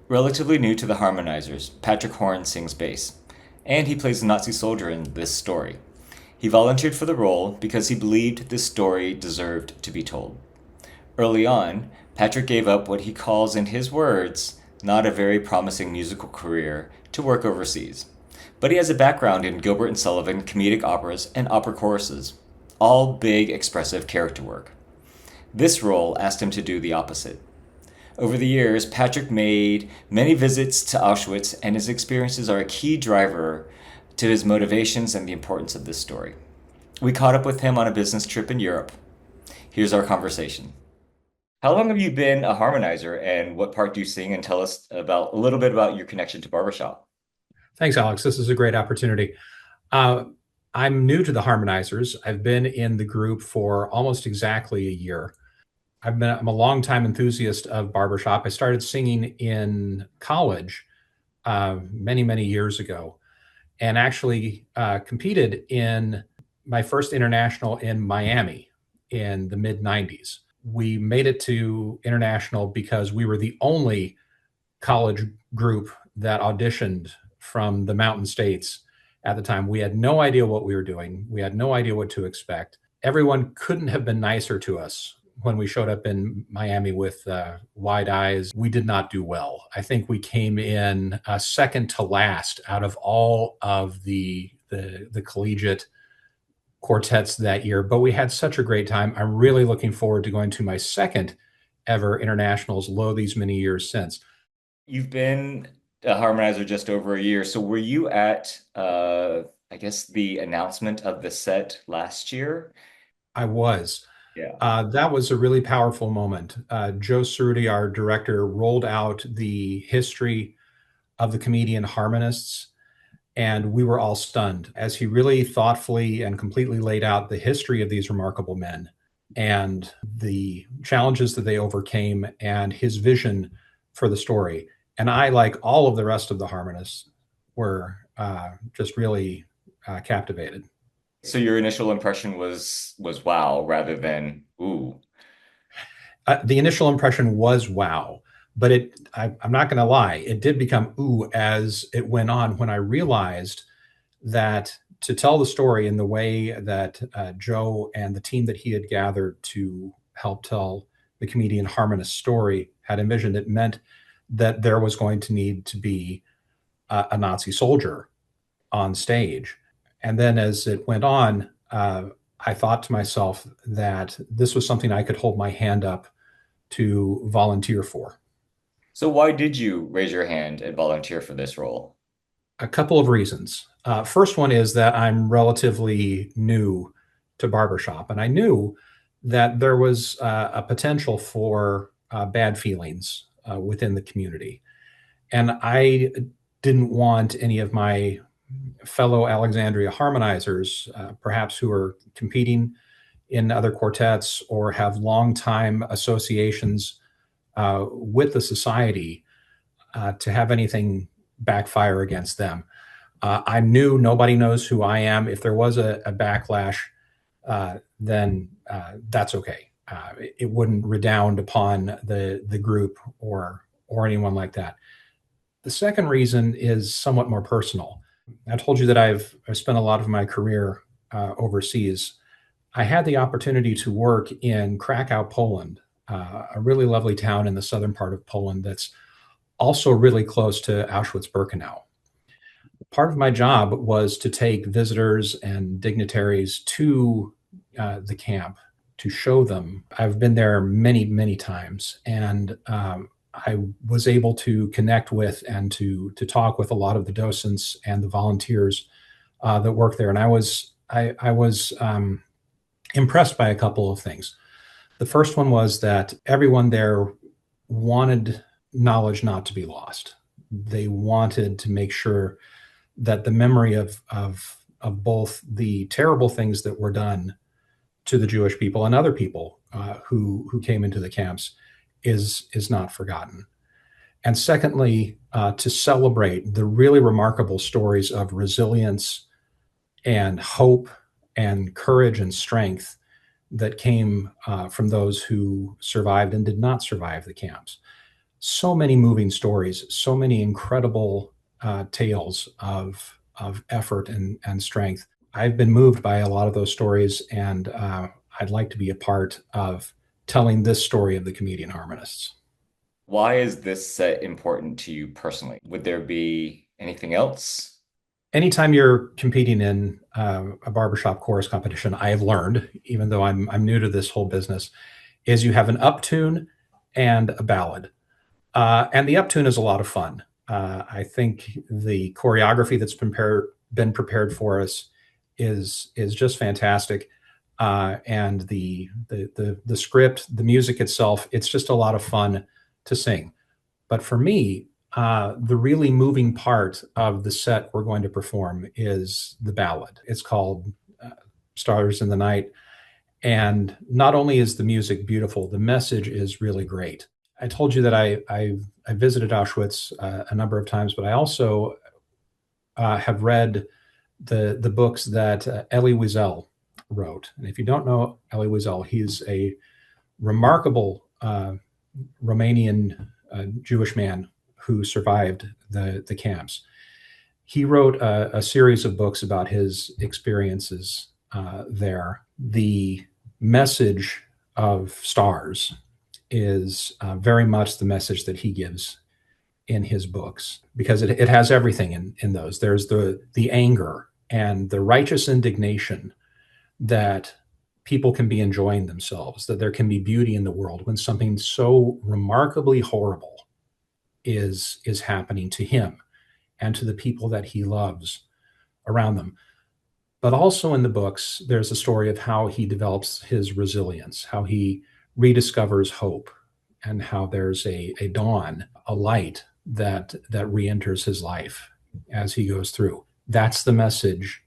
Relatively new to the Harmonizers, Patrick Horne sings bass, and he plays a Nazi soldier in this story. He volunteered for the role because he believed this story deserved to be told. Early on, Patrick gave up what he calls, in his words, not a very promising musical career to work overseas. But he has a background in Gilbert and Sullivan comedic operas and opera choruses, all big, expressive character work. This role asked him to do the opposite. Over the years, Patrick made many visits to Auschwitz, and his experiences are a key driver to his motivations and the importance of this story. We caught up with him on a business trip in Europe. Here's our conversation. How long have you been a harmonizer, and what part do you sing? And tell us about a little bit about your connection to barbershop. Thanks, Alex. This is a great opportunity. Uh, I'm new to the Harmonizers. I've been in the group for almost exactly a year. I'm a longtime enthusiast of barbershop. I started singing in college many years ago, and actually competed in my first international in Miami in the mid 90s. We made it to international because we were the only college group that auditioned from the Mountain States at the time. We had no idea what we were doing. We had no idea what to expect. Everyone couldn't have been nicer to us when we showed up in Miami with wide eyes. We did not do well. I think we came in second to last out of all of the collegiate quartets that year, but we had such a great time. I'm really looking forward to going to my second ever internationals, lo these many years since. You've been a harmonizer just over a year. So were you at, I guess, the announcement of the set last year? I was. Yeah. That was a really powerful moment. Joe Cerruti, our director, rolled out the history of the comedian Harmonists, and we were all stunned as he really thoughtfully and completely laid out the history of these remarkable men and the challenges that they overcame and his vision for the story. And I, like all of the rest of the Harmonists, were just really captivated. So your initial impression was wow rather than ooh. The initial impression was wow, but I'm not going to lie, it did become ooh as it went on when I realized that to tell the story in the way that Joe and the team that he had gathered to help tell the comedian Harmonist story had envisioned, it meant that there was going to need to be a Nazi soldier on stage. And then as it went on, I thought to myself that this was something I could hold my hand up to volunteer for. So why did you raise your hand and volunteer for this role? A couple of reasons. First one is that I'm relatively new to barbershop, and I knew that there was a potential for bad feelings within the community. And I didn't want any of my fellow Alexandria harmonizers, perhaps who are competing in other quartets or have long time associations with the society, to have anything backfire against them. I knew nobody knows who I am. If there was a backlash, then that's okay. It wouldn't redound upon the group or anyone like that. The second reason is somewhat more personal. I told you that I've spent a lot of my career overseas. I had the opportunity to work in Krakow, Poland, a really lovely town in the southern part of Poland that's also really close to Auschwitz-Birkenau. Part of my job was to take visitors and dignitaries to the camp to show them. I've been there many times, and I was able to connect with and to talk with a lot of the docents and the volunteers that work there. And I was impressed by a couple of things. The first one was that everyone there wanted knowledge not to be lost. They wanted to make sure that the memory of both the terrible things that were done to the Jewish people and other people who came into the camps is not forgotten. And secondly, to celebrate the really remarkable stories of resilience and hope and courage and strength that came from those who survived and did not survive the camps. So many moving stories, so many incredible tales of effort and strength. I've been moved by a lot of those stories, and I'd like to be a part of telling this story of the comedian harmonists. Why is this set important to you personally? Would there be anything else? Anytime you're competing in a barbershop chorus competition, I have learned, even though I'm new to this whole business, is you have an uptune and a ballad. And the uptune is a lot of fun. I think the choreography that's been prepared for us is just fantastic. And the script, the music itself, it's just a lot of fun to sing. But for me, the really moving part of the set we're going to perform is the ballad. It's called Stars in the Night. And not only is the music beautiful, the message is really great. I told you that I visited Auschwitz a number of times, but I also have read the books that Elie Wiesel wrote. And if you don't know Elie Wiesel, he's a remarkable Romanian Jewish man who survived the camps. He wrote a series of books about his experiences there. The message of Stars is very much the message that he gives in his books, because it has everything in those. There's the anger and the righteous indignation that people can be enjoying themselves, that there can be beauty in the world when something so remarkably horrible is happening to him and to the people that he loves around them. But also in the books, there's a story of how he develops his resilience, how he rediscovers hope, and how there's a dawn, a light that re-enters his life as he goes through. That's the message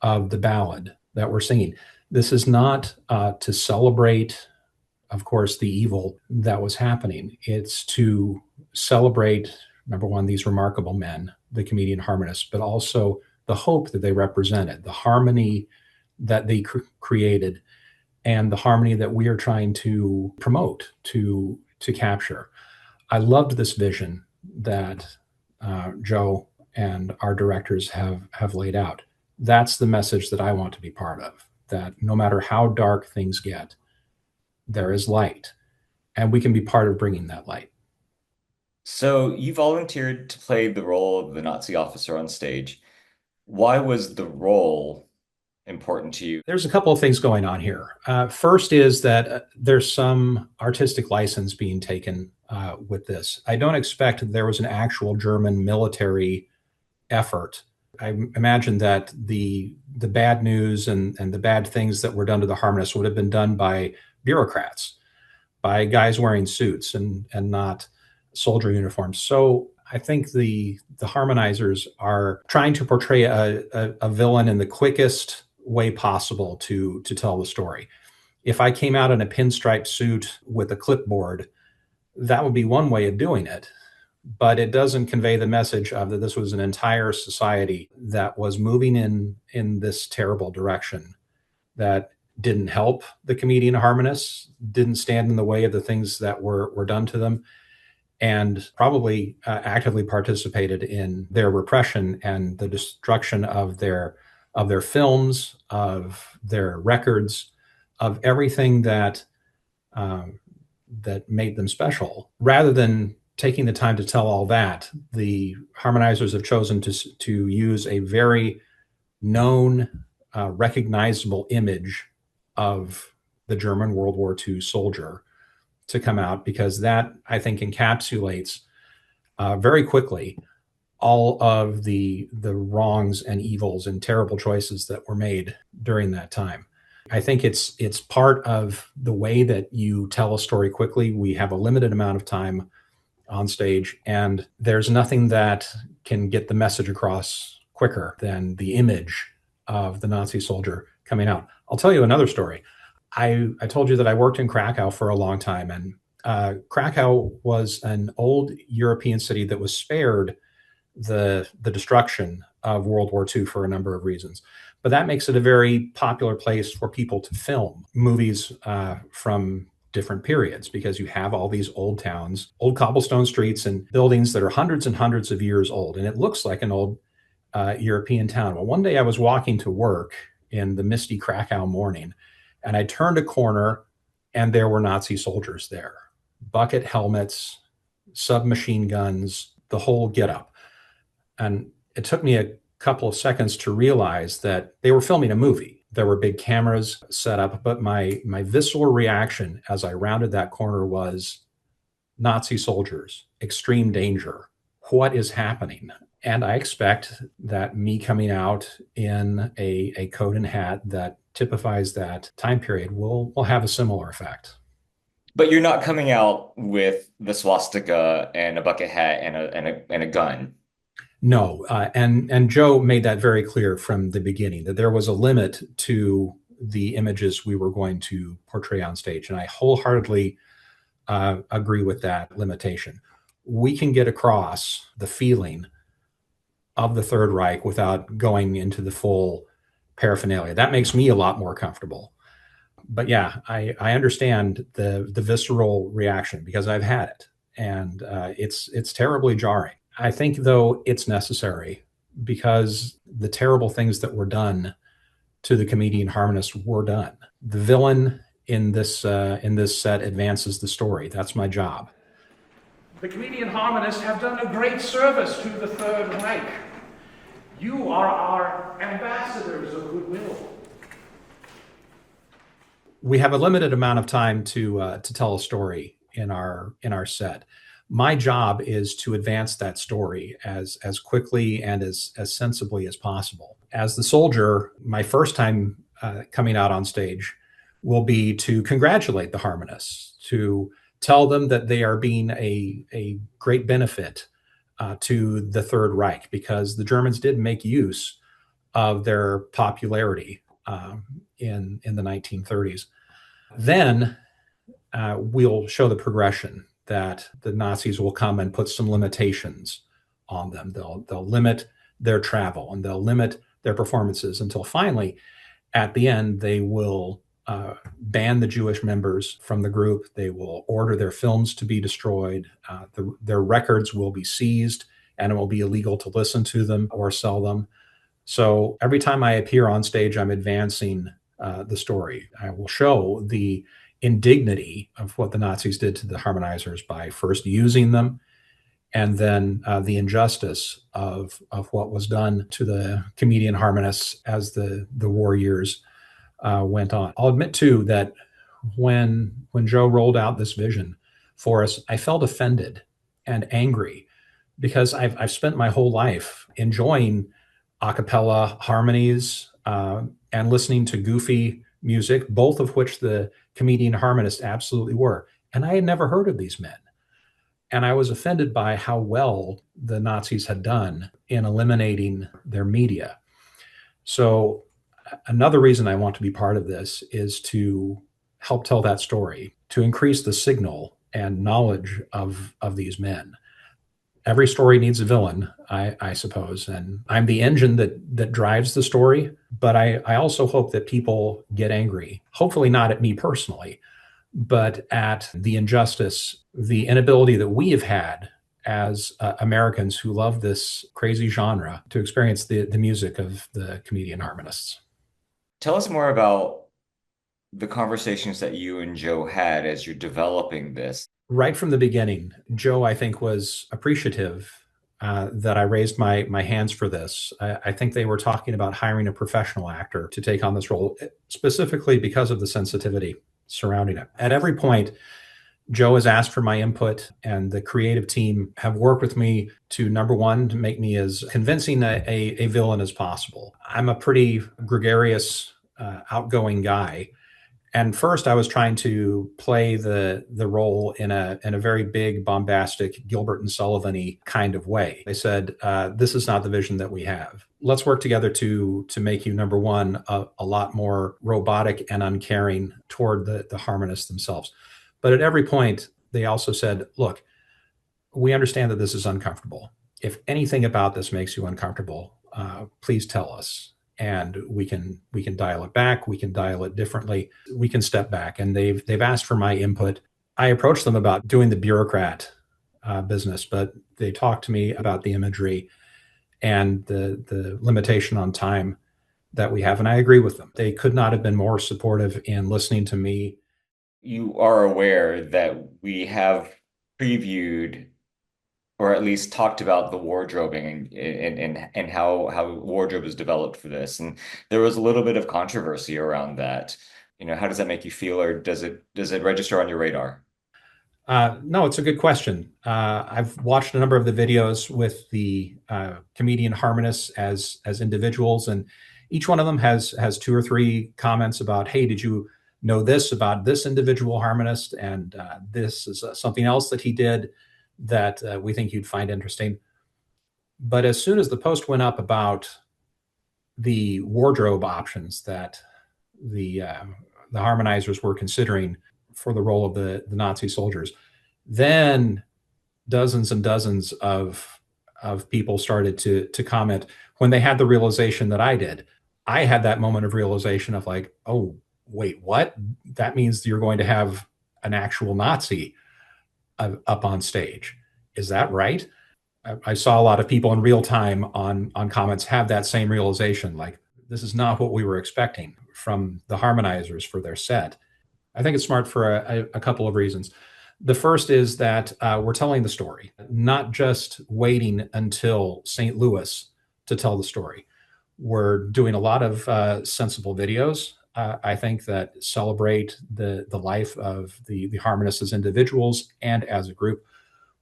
of the ballad that we're singing. This is not to celebrate, of course, the evil that was happening. It's to celebrate, number one, these remarkable men, the comedian harmonists, but also the hope that they represented, the harmony that they created, and the harmony that we are trying to promote, to capture. I loved this vision that Joe and our directors have laid out. That's the message that I want to be part of, that no matter how dark things get, there is light, and we can be part of bringing that light. So you volunteered to play the role of the Nazi officer on stage. Why was the role important to you? There's a couple of things going on here. First is that there's some artistic license being taken with this. I don't expect there was an actual German military effort. I imagine that the bad news and the bad things that were done to the Harmonists would have been done by bureaucrats, by guys wearing suits and not soldier uniforms. So I think the Harmonizers are trying to portray a villain in the quickest way possible to tell the story. If I came out in a pinstripe suit with a clipboard, that would be one way of doing it, but it doesn't convey the message of that this was an entire society that was moving in this terrible direction, that didn't help the comedian harmonists, didn't stand in the way of the things that were done to them, and probably actively participated in their repression and the destruction of their films, of their records, of everything that that made them special. Rather than taking the time to tell all that, the Harmonizers have chosen to use a very known, recognizable image of the German World War II soldier to come out, because that, I think, encapsulates very quickly all of the wrongs and evils and terrible choices that were made during that time. I think it's part of the way that you tell a story quickly. We have a limited amount of time on stage, and there's nothing that can get the message across quicker than the image of the Nazi soldier coming out. I'll tell you another story. I told you that I worked in Krakow for a long time, and Krakow was an old European city that was spared the destruction of World War II for a number of reasons. But that makes it a very popular place for people to film movies from different periods, because you have all these old towns, old cobblestone streets and buildings that are hundreds and hundreds of years old. And it looks like an old European town. Well, one day I was walking to work in the misty Krakow morning, and I turned a corner and there were Nazi soldiers there. Bucket helmets, submachine guns, the whole getup. And it took me a couple of seconds to realize that they were filming a movie. There were big cameras set up, but my visceral reaction as I rounded that corner was Nazi soldiers, extreme danger. What is happening? And I expect that me coming out in a coat and hat that typifies that time period will have a similar effect. But you're not coming out with the swastika and a bucket hat and a gun. No, and Joe made that very clear from the beginning, that there was a limit to the images we were going to portray on stage, and I wholeheartedly agree with that limitation. We can get across the feeling of the Third Reich without going into the full paraphernalia. That makes me a lot more comfortable. But yeah, I understand the visceral reaction because I've had it, and it's terribly jarring. I think, though, it's necessary because the terrible things that were done to the comedian Harmonists were done. The villain in this set advances the story. That's my job. The comedian Harmonists have done a great service to the Third Reich. You are our ambassadors of goodwill. We have a limited amount of time to tell a story in our set. My job is to advance that story as quickly and as sensibly as possible. As the soldier, my first time coming out on stage will be to congratulate the Harmonists, to tell them that they are being a great benefit to the Third Reich, because the Germans did make use of their popularity in the 1930s. Then we'll show the progression that the Nazis will come and put some limitations on them. They'll limit their travel and they'll limit their performances until finally, at the end, they will ban the Jewish members from the group. They will order their films to be destroyed. Their records will be seized, and it will be illegal to listen to them or sell them. So every time I appear on stage, I'm advancing the story. I will show the indignity of what the Nazis did to the Harmonizers by first using them, and then the injustice of what was done to the comedian Harmonists as the war years went on. I'll admit, too, that when Joe rolled out this vision for us, I felt offended and angry, because I've spent my whole life enjoying a cappella harmonies and listening to goofy music, both of which the comedian Harmonists absolutely were. And I had never heard of these men. And I was offended by how well the Nazis had done in eliminating their media. So another reason I want to be part of this is to help tell that story, to increase the signal and knowledge of these men. Every story needs a villain, I suppose, and I'm the engine that drives the story. But I also hope that people get angry, hopefully not at me personally, but at the injustice, the inability that we have had as Americans who love this crazy genre to experience the music of the comedian Harmonists. Tell us more about the conversations that you and Joe had as you're developing this. Right from the beginning, Joe, I think, was appreciative that I raised my hands for this. I think they were talking about hiring a professional actor to take on this role, specifically because of the sensitivity surrounding it. At every point, Joe has asked for my input, and the creative team have worked with me to, number one, to make me as convincing a villain as possible. I'm a pretty gregarious, outgoing guy. And first, I was trying to play the role in a very big, bombastic, Gilbert and Sullivan-y kind of way. They said, "This is not the vision that we have. Let's work together to make you, number one, a lot more robotic and uncaring toward the Harmonists themselves." But at every point, they also said, "Look, we understand that this is uncomfortable. If anything about this makes you uncomfortable, please tell us." and we can dial it back, we can dial it differently, we can step back. And they've asked for my input. I approached them about doing the bureaucrat business, but they talked to me about the imagery and the limitation on time that we have. And I agree with them. They could not have been more supportive in listening to me. You are aware that we have previewed or at least talked about the wardrobing and how wardrobe is developed for this. And there was a little bit of controversy around that. How does that make you feel, or does it register on your radar? No, it's a good question. I've watched a number of the videos with the comedian Harmonists as individuals, and each one of them has 2 or 3 comments about, hey, did you know this about this individual harmonist? And this is something else that he did that we think you'd find interesting. But as soon as the post went up about the wardrobe options that the Harmonizers were considering for the role of the Nazi soldiers, then dozens and dozens of people started to comment when they had the realization that I did. I had that moment of realization of like, oh, wait, what? That means you're going to have an actual Nazi up on stage. Is that right? I saw a lot of people in real time on comments have that same realization, like, this is not what we were expecting from the Harmonizers for their set. I think it's smart for a couple of reasons. The first is that we're telling the story, not just waiting until St. Louis to tell the story. We're doing a lot of sensible videos, I think, that celebrate the life of the Harmonists as individuals and as a group.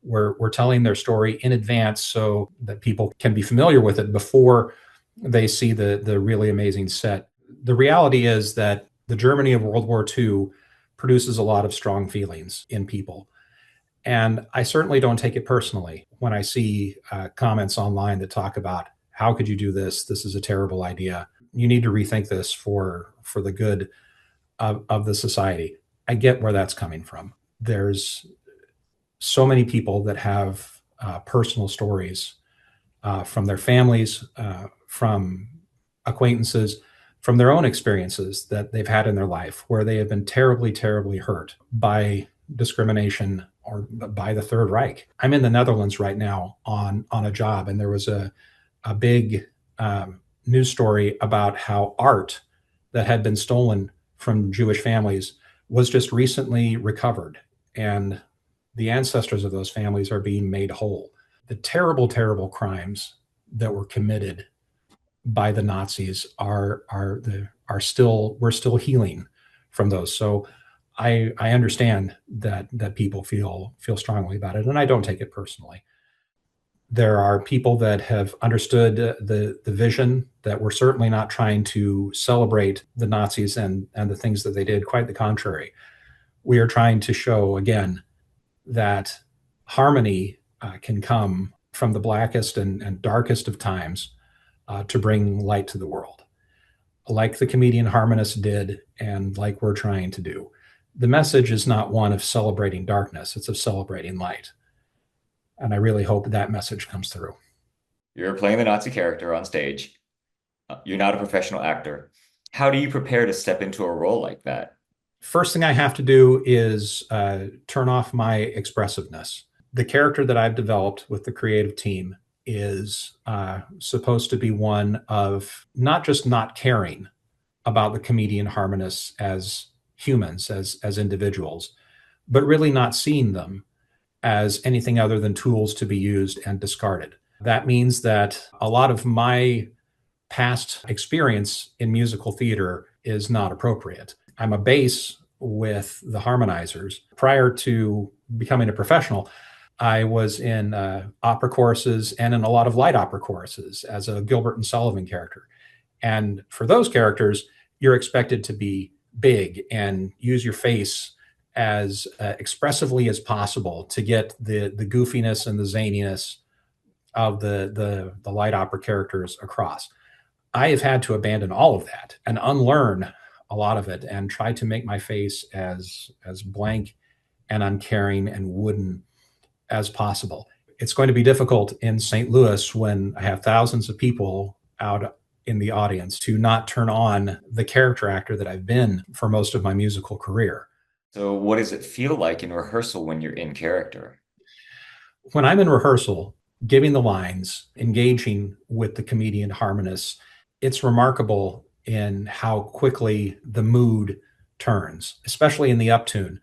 We're telling their story in advance so that people can be familiar with it before they see the really amazing set. The reality is that the Germany of World War II produces a lot of strong feelings in people. And I certainly don't take it personally when I see comments online that talk about, how could you do this? This is a terrible idea. You need to rethink this for the good of the society. I get where that's coming from. There's so many people that have personal stories from their families, from acquaintances, from their own experiences that they've had in their life where they have been terribly, terribly hurt by discrimination or by the Third Reich. I'm in the Netherlands right now on a job, and there was a big news story about how art that had been stolen from Jewish families was just recently recovered, and the ancestors of those families are being made whole. The terrible, terrible crimes that were committed by the Nazis we're still healing from those. So I understand that people feel strongly about it, and I don't take it personally. There are people that have understood the vision, that we're certainly not trying to celebrate the Nazis and the things that they did. Quite the contrary. We are trying to show, again, that harmony can come from the blackest and darkest of times to bring light to the world, like the comedian Harmonists did and like we're trying to do. The message is not one of celebrating darkness, it's of celebrating light. And I really hope that message comes through. You're playing the Nazi character on stage. You're not a professional actor. How do you prepare to step into a role like that? First thing I have to do is turn off my expressiveness. The character that I've developed with the creative team is supposed to be one of not just not caring about the comedian Harmonists as humans, as individuals, but really not seeing them as anything other than tools to be used and discarded. That means that a lot of my past experience in musical theater is not appropriate. I'm a bass with the Harmonizers. Prior to becoming a professional, I was in opera choruses and in a lot of light opera choruses as a Gilbert and Sullivan character. And for those characters, you're expected to be big and use your face as expressively as possible to get the goofiness and the zaniness of the light opera characters across. I have had to abandon all of that and unlearn a lot of it and try to make my face as blank and uncaring and wooden as possible. It's going to be difficult in St. Louis when I have thousands of people out in the audience, to not turn on the character actor that I've been for most of my musical career. So what does it feel like in rehearsal when you're in character? When I'm in rehearsal, giving the lines, engaging with the comedian harmonists, it's remarkable in how quickly the mood turns, especially in the uptune.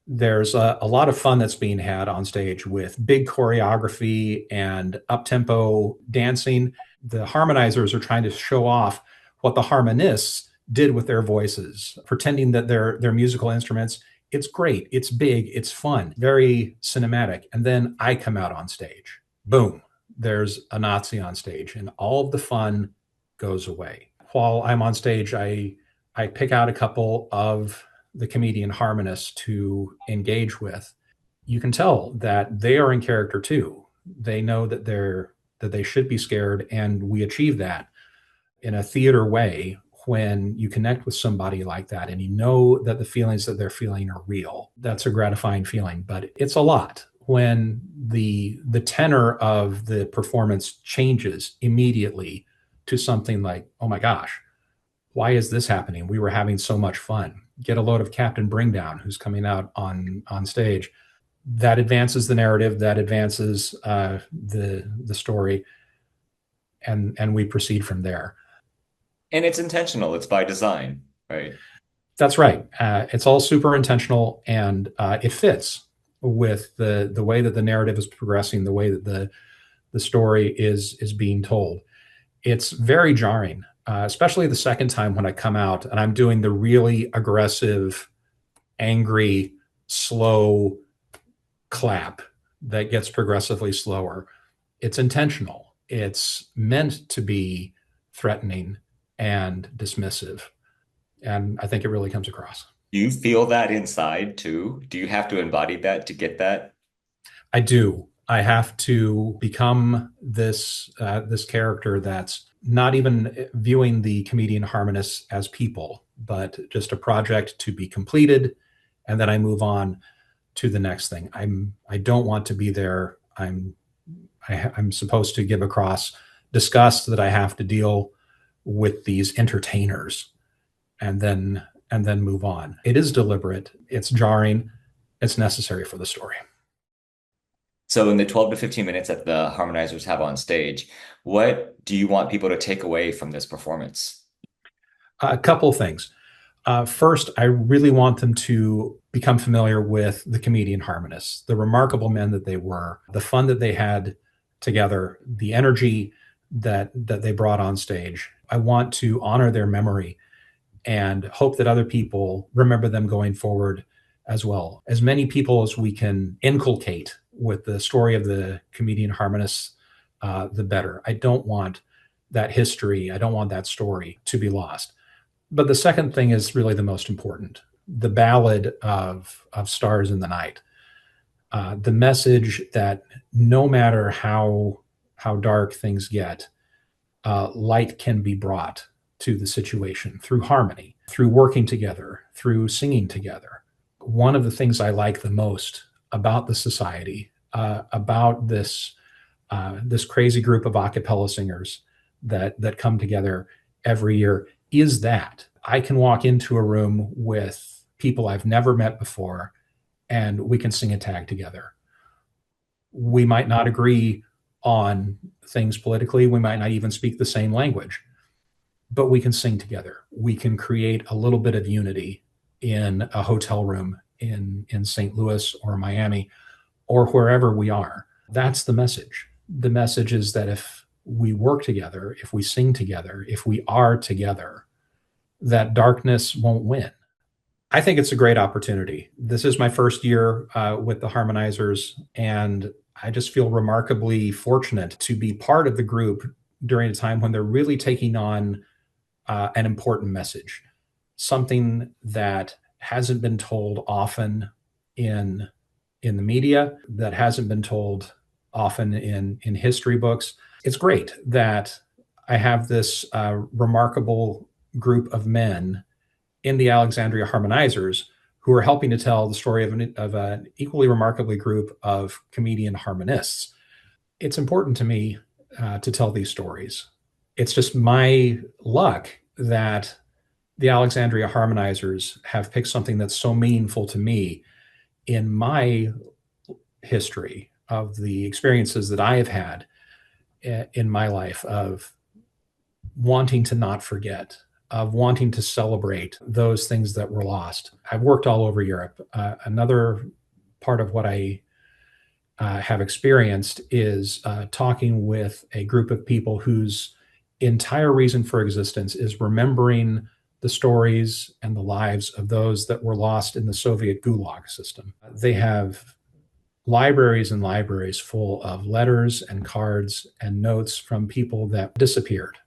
There's a lot of fun that's being had on stage with big choreography and up-tempo dancing. The harmonizers are trying to show off what the harmonists did with their voices, pretending that they're musical instruments. It's great. It's big. It's fun. Very cinematic. And then I come out on stage. Boom. There's a Nazi on stage, and all of the fun goes away. While I'm on stage, I pick out a couple of the comedian harmonists to engage with. You can tell that they are in character too. They know that they should be scared, and we achieve that in a theater way when you connect with somebody like that and you know that the feelings that they're feeling are real. That's a gratifying feeling, but it's a lot when the tenor of the performance changes immediately to something like, oh my gosh, why is this happening? We were having so much fun. Get a load of Captain Bringdown, who's coming out on stage. That advances the narrative, that advances the story, and we proceed from there. And it's intentional. It's by design, right? That's right. It's all super intentional, and it fits with the way that the narrative is progressing, the way that the story is being told. It's very jarring, especially the second time when I come out and I'm doing the really aggressive, angry, slow clap that gets progressively slower. It's intentional. It's meant to be threatening and dismissive. And I think it really comes across. Do you feel that inside too? Do you have to embody that to get that? I do. I have to become this character that's not even viewing the comedian harmonists as people, but just a project to be completed, and then I move on to the next thing. I don't want to be there. I'm supposed to give across disgust that I have to deal with these entertainers, and then move on. It is deliberate. It's jarring. It's necessary for the story. So in the 12 to 15 minutes that the Harmonizers have on stage, what do you want people to take away from this performance? A couple of things. First, I really want them to become familiar with the comedian harmonists, the remarkable men that they were, the fun that they had together, the energy that they brought on stage. I want to honor their memory and hope that other people remember them going forward as well. As many people as we can inculcate with the story of the comedian harmonists, the better. I don't want that history, I don't want that story to be lost. But the second thing is really the most important. The ballad of Stars in the Night. The message that no matter how dark things get, light can be brought to the situation through harmony, through working together, through singing together. One of the things I like the most about the society, about this crazy group of a cappella singers that come together every year, is that I can walk into a room with people I've never met before, and we can sing a tag together. We might not agree on things politically. We might not even speak the same language, but we can sing together. We can create a little bit of unity in a hotel room in St. Louis or Miami or wherever we are. That's the message. The message is that if we work together, if we sing together, if we are together, that darkness won't win. I think it's a great opportunity. This is my first year with the Harmonizers, and I just feel remarkably fortunate to be part of the group during a time when they're really taking on an important message, something that hasn't been told often in the media, that hasn't been told often in history books. It's great that I have this remarkable group of men in the Alexandria Harmonizers who are helping to tell the story of an equally remarkably group of comedian harmonists. It's important to me to tell these stories. It's just my luck that the Alexandria Harmonizers have picked something that's so meaningful to me in my history of the experiences that I have had in my life of wanting to not forget, of wanting to celebrate those things that were lost. I've worked all over Europe. Another part of what I have experienced is talking with a group of people whose entire reason for existence is remembering the stories and the lives of those that were lost in the Soviet Gulag system. They have libraries and libraries full of letters and cards and notes from people that disappeared,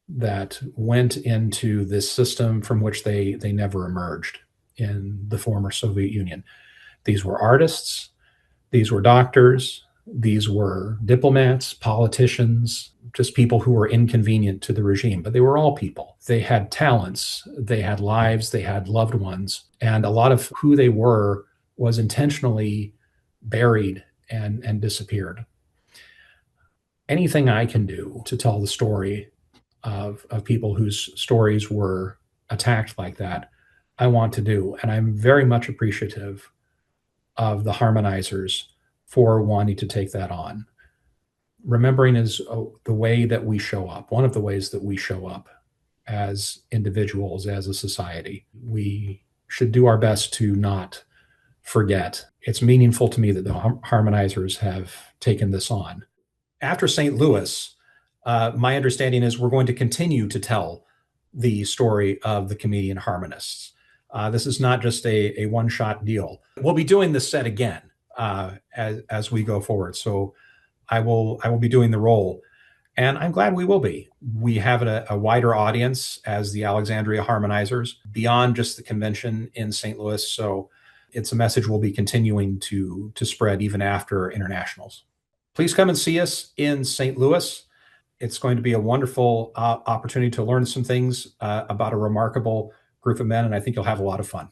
that went into this system from which they never emerged in the former Soviet Union. These were artists, these were doctors, these were diplomats, politicians, just people who were inconvenient to the regime, but they were all people. They had talents, they had lives, they had loved ones, and a lot of who they were was intentionally buried and disappeared. Anything I can do to tell the story of people whose stories were attacked like that, I want to do. And I'm very much appreciative of the Harmonizers for wanting to take that on. Remembering is the way that we show up, one of the ways that we show up as individuals, as a society. We should do our best to not forget. It's meaningful to me that the Harmonizers have taken this on. After St. Louis, my understanding is we're going to continue to tell the story of the comedian Harmonists. This is not just a one-shot deal. We'll be doing this set again as we go forward. So I will be doing the role, and I'm glad we will be. We have a wider audience as the Alexandria Harmonizers beyond just the convention in St. Louis. So it's a message we'll be continuing to spread even after internationals. Please come and see us in St. Louis. It's going to be a wonderful opportunity to learn some things about a remarkable group of men, and I think you'll have a lot of fun.